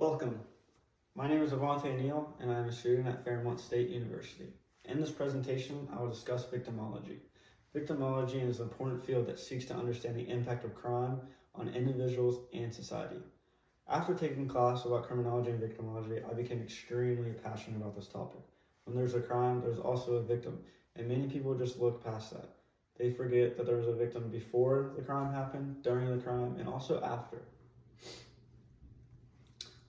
Welcome. My name is Avante Neal, and I am a student at Fairmont State University. In this presentation, I will discuss victimology. Victimology is an important field that seeks to understand the impact of crime on individuals and society. After taking class about criminology and victimology, I became extremely passionate about this topic. When there's a crime, there's also a victim, and many people just look past that. They forget that there was a victim before the crime happened, during the crime, and also after.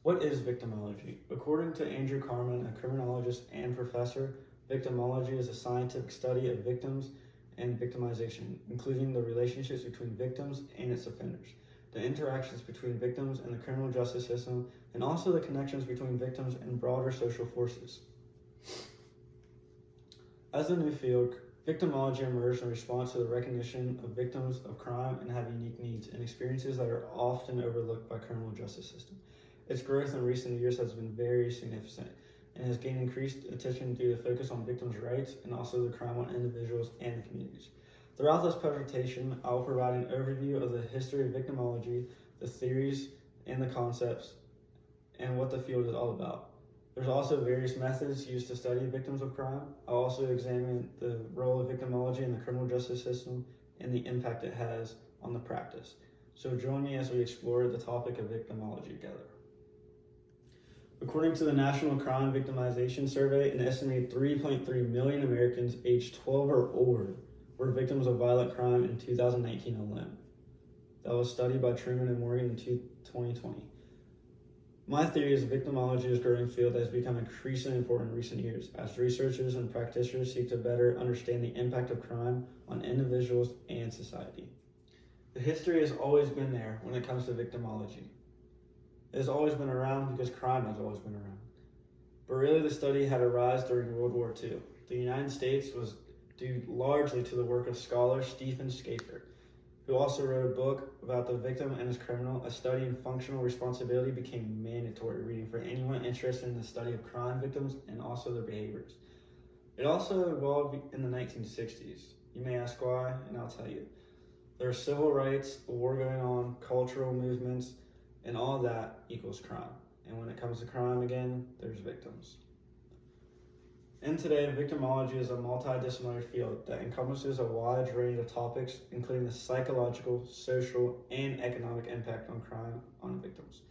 What is victimology? According to Andrew Carman, a criminologist and professor, victimology is a scientific study of victims and victimization, including the relationships between victims and its offenders, the interactions between victims and the criminal justice system, and also the connections between victims and broader social forces. As a new field, victimology emerged in response to the recognition of victims of crime and have unique needs and experiences that are often overlooked by criminal justice system. Its growth in recent years has been very significant and has gained increased attention due to focus on victims' rights and also the crime on individuals and the communities. Throughout this presentation, I will provide an overview of the history of victimology, the theories and the concepts, and what the field is all about. There's also various methods used to study victims of crime. I'll also examine the role of victimology in the criminal justice system and the impact it has on the practice. So join me as we explore the topic of victimology together. According to the National Crime Victimization Survey, an estimated 3.3 million Americans aged 12 or older were victims of violent crime in 2019 alone. That was studied by Truman and Morgan in 2020. My theory is victimology is a growing field that has become increasingly important in recent years as researchers and practitioners seek to better understand the impact of crime on individuals and society. The history has always been there when it comes to victimology. It has always been around because crime has always been around. But really the study had a rise during World War II. The United States was due largely to the work of scholar Stephen Schaeffer, who also wrote a book about the victim and his criminal. A study in functional responsibility became mandatory reading for anyone interested in the study of crime victims and also their behaviors. It also evolved in the 1960s. You may ask why, and I'll tell you. There are civil rights, a war going on, cultural movements, and all that equals crime. And when it comes to crime again, there's victims. And today, victimology is a multidisciplinary field that encompasses a wide range of topics, including the psychological, social, and economic impact on crime on victims,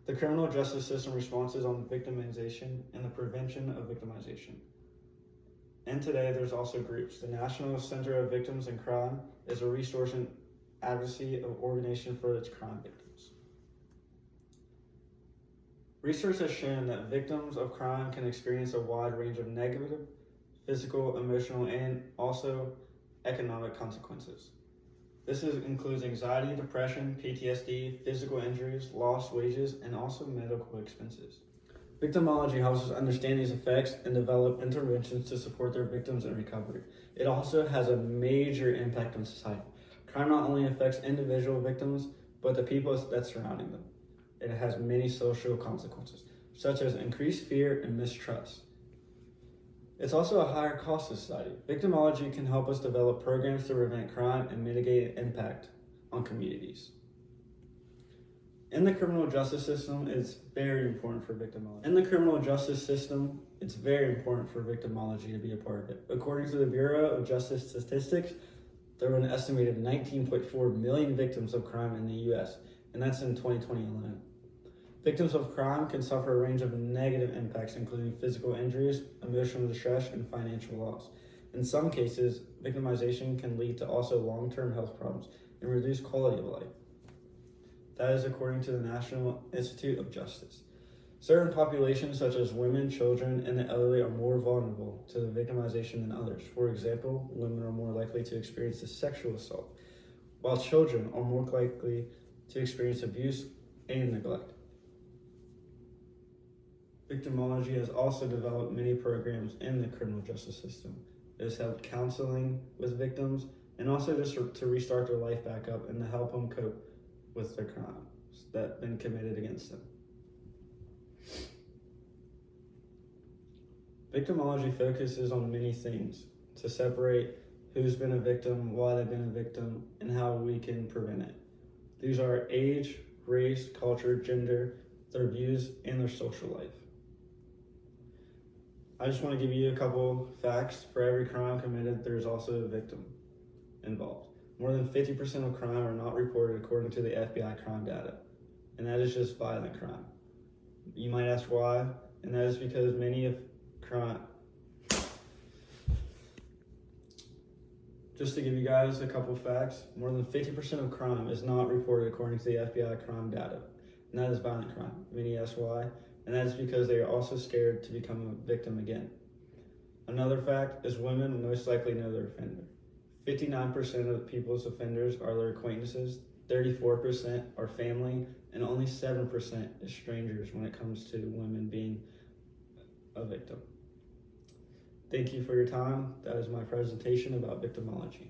the criminal justice system responses on victimization, and the prevention of victimization. And today, there's also groups. The National Center of Victims in Crime is a resource and advocacy of organization for its crime victims. Research has shown that victims of crime can experience a wide range of negative, physical, emotional, and also economic consequences. This includes anxiety, depression, PTSD, physical injuries, lost wages, and also medical expenses. Victimology helps us understand these effects and develop interventions to support their victims in recovery. It also has a major impact on society. Crime not only affects individual victims, but the people that surrounding them. It has many social consequences, such as increased fear and mistrust. It's also a higher cost to society. Victimology can help us develop programs to prevent crime and mitigate impact on communities. In the criminal justice system, it's very important for victimology. It's very important for victimology to be a part of it. According to the Bureau of Justice Statistics, there were an estimated 19.4 million victims of crime in the U.S., and that's in 2020 alone. Victims of crime can suffer a range of negative impacts, including physical injuries, emotional distress, and financial loss. In some cases, victimization can lead to also long-term health problems and reduce quality of life. That is according to the National Institute of Justice. Certain populations, such as women, children, and the elderly, are more vulnerable to the victimization than others. For example, women are more likely to experience a sexual assault, while children are more likely to experience abuse and neglect. Victimology has also developed many programs in the criminal justice system. It has helped counseling with victims and also just to restart their life back up and to help them cope with their crimes that have been committed against them. Victimology focuses on many things to separate who's been a victim, why they've been a victim, and how we can prevent it. These are age, race, culture, gender, their views, and their social life. I just want to give you a couple facts. For every crime committed, there's also a victim involved. More than 50% of crime are not reported according to the FBI crime data, and that is just violent crime. You might ask why, and that is because many of crime. Just to give you guys a couple facts, more than 50% of crime is not reported according to the FBI crime data, and that is violent crime. Many ask why, and that is because they are also scared to become a victim again. Another fact is women most likely know their offender. 59% of people's offenders are their acquaintances, 34% are family, and only 7% is strangers when it comes to women being a victim. Thank you for your time. That is my presentation about victimology.